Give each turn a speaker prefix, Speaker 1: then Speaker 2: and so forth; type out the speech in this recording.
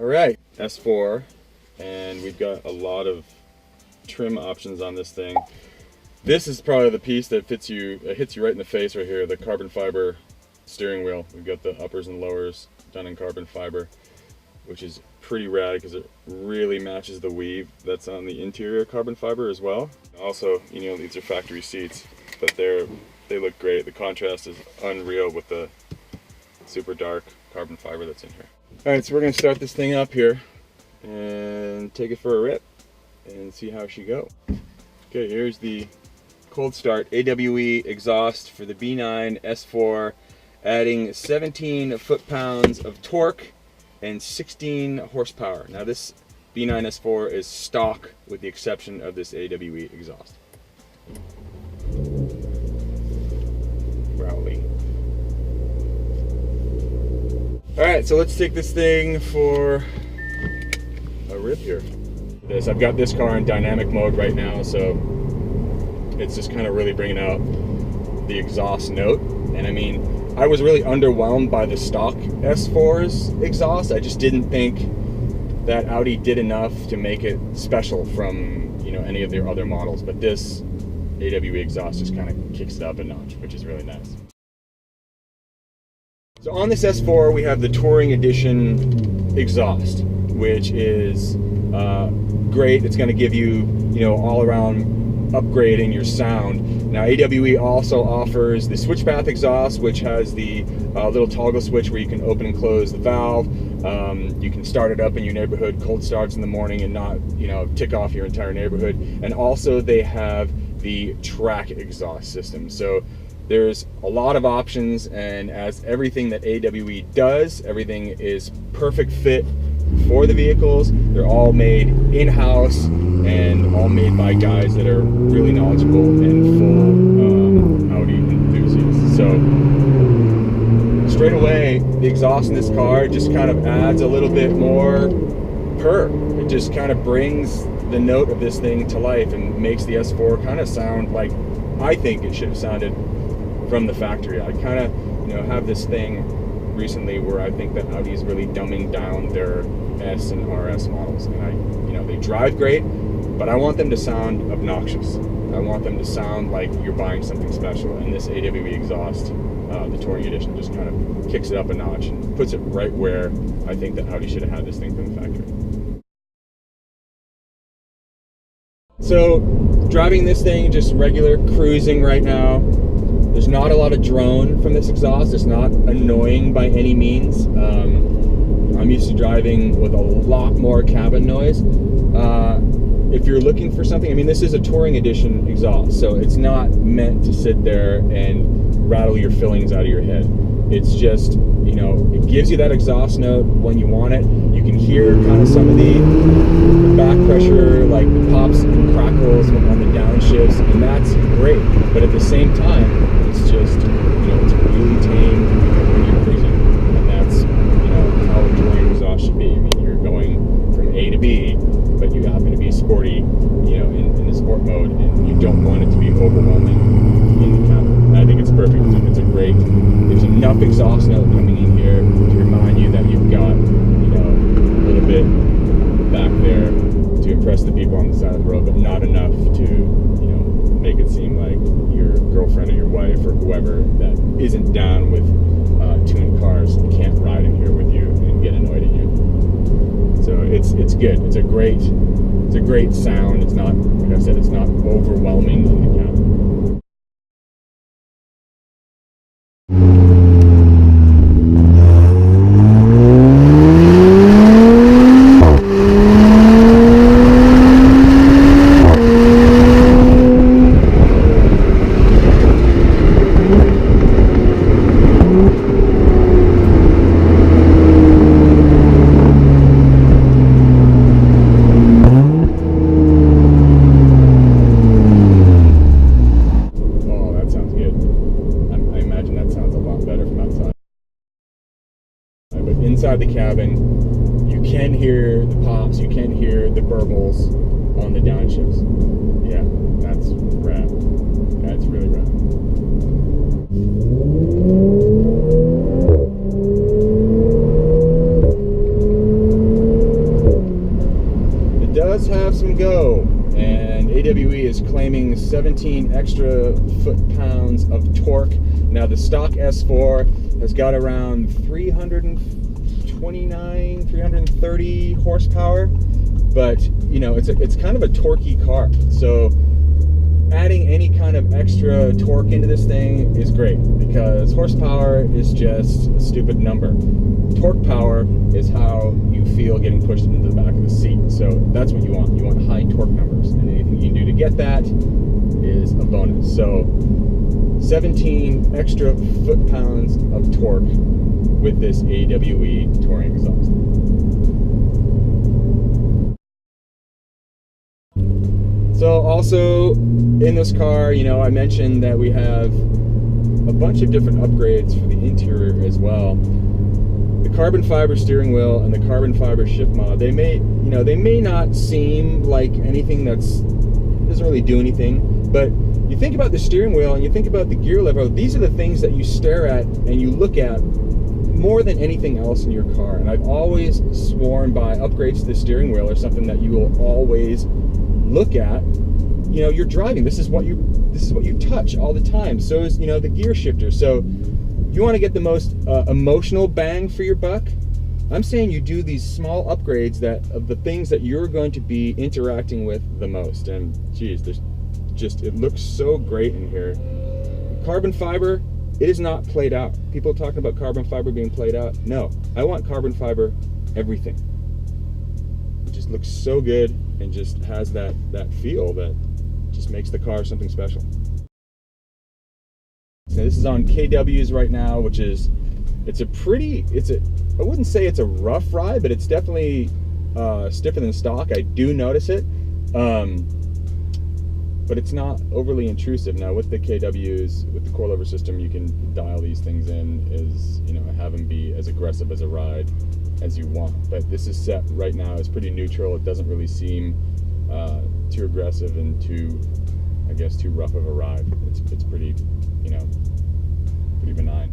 Speaker 1: right, S4, and we've got a lot of trim options on this thing. This is probably the piece that hits you right in the face right here, the carbon fiber steering wheel. We've got the uppers and lowers done in carbon fiber, which is pretty rad because it really matches the weave that's on the interior carbon fiber as well. Also, you know, these are factory seats, but they look great. The contrast is unreal with the super dark carbon fiber that's in here. All right, so we're gonna start this thing up here and take it for a rip and see how she go. Okay, here's the cold start AWE exhaust for the B9 S4, adding 17 foot-pounds of torque and 16 horsepower. Now this B9 S4 is stock with the exception of this AWE exhaust. Growly. All right, so let's take this thing for a rip here. I've got this car in dynamic mode right now, so it's just kind of really bringing out the exhaust note. And I mean, I was really underwhelmed by the stock S4's exhaust. I just didn't think that Audi did enough to make it special from, you know, any of their other models. But this AWE exhaust just kind of kicks it up a notch, which is really nice. So on this S4, we have the Touring Edition exhaust, which is great. It's going to give you, you know, all around upgrade in your sound. Now AWE also offers the SwitchPath exhaust, which has the little toggle switch where you can open and close the valve. You can start it up in your neighborhood, cold starts in the morning, and not, you know, tick off your entire neighborhood. And also they have the track exhaust system. So there's a lot of options, and as everything that AWE does, everything is perfect fit for the vehicles. They're all made in-house and all made by guys that are really knowledgeable and full Audi enthusiasts. So straight away, the exhaust in this car just kind of adds a little bit more purr. It just kind of brings the note of this thing to life and makes the S4 kind of sound like I think it should have sounded from the factory. I kind of, you know, have this thing recently where I think that Audi is really dumbing down their S and RS models, and you know, they drive great, but I want them to sound obnoxious. I want them to sound like you're buying something special, and this AWE exhaust, the Touring Edition, just kind of kicks it up a notch and puts it right where I think that Audi should have had this thing from the factory. So driving this thing, just regular cruising right now. There's not a lot of drone from this exhaust. It's not annoying by any means. I'm used to driving with a lot more cabin noise. If you're looking for something, I mean, this is a Touring Edition exhaust, so it's not meant to sit there and rattle your fillings out of your head. It's just, you know, it gives you that exhaust note when you want it. You can hear kind of some of the back pressure, like the pops and crackles on the downshifts, and that's great. But at the same time, it's just, you know, it's really tame when you're cruising, and that's, you know, how a touring exhaust should be. I mean, you're going from A to B, but you happen to be sporty, you know, in the sport mode, and you don't want it to be overwhelming in the cabin. And I think it's perfect. It's a great. There's enough exhaust note coming in here to remind you that you've got, you know, a little bit back there to impress the people on the side of the road, but not enough to, you know, make it seem like your girlfriend or your wife or whoever that isn't down with tuned cars can't ride in here with you and get annoyed at you. So it's good. It's a great sound. It's not, like I said, it's not overwhelming in the cabin. Inside the cabin, you can hear the pops, you can hear the burbles on the downshifts. Yeah, that's rad. That's really rad. 17 extra foot-pounds of torque. Now the stock S4 has got around 329, 330 horsepower, but you know, it's kind of a torquey car. So adding any kind of extra torque into this thing is great, because horsepower is just a stupid number. Torque power is how you feel getting pushed into the back of the seat. So that's what you want. You want high torque numbers, and anything you can do to get that is a bonus. So 17 extra foot-pounds of torque with this AWE touring exhaust. So also in this car, you know, I mentioned that we have a bunch of different upgrades for the interior as well. The carbon fiber steering wheel and the carbon fiber shift mod, they may not seem like anything doesn't really do anything, but you think about the steering wheel and you think about the gear lever, these are the things that you stare at and you look at more than anything else in your car. And I've always sworn by upgrades to the steering wheel are something that you will always look at. You know, you're driving, this is what you touch all the time. So is, you know, the gear shifter. So you want to get the most emotional bang for your buck, I'm saying you do these small upgrades of the things that you're going to be interacting with the most. And geez, it looks so great in here. Carbon fiber, it is not played out. People talking about carbon fiber being played out. No, I want carbon fiber everything. It just looks so good and just has that feel that just makes the car something special. So this is on KWs right now, which is, I wouldn't say it's a rough ride, but it's definitely stiffer than stock. I do notice it, but it's not overly intrusive. Now with the KWs, with the coilover system, you can dial these things in, have them be as aggressive as a ride as you want. But this is set right now as pretty neutral. It doesn't really seem too aggressive and too rough of a ride. It's pretty, pretty benign.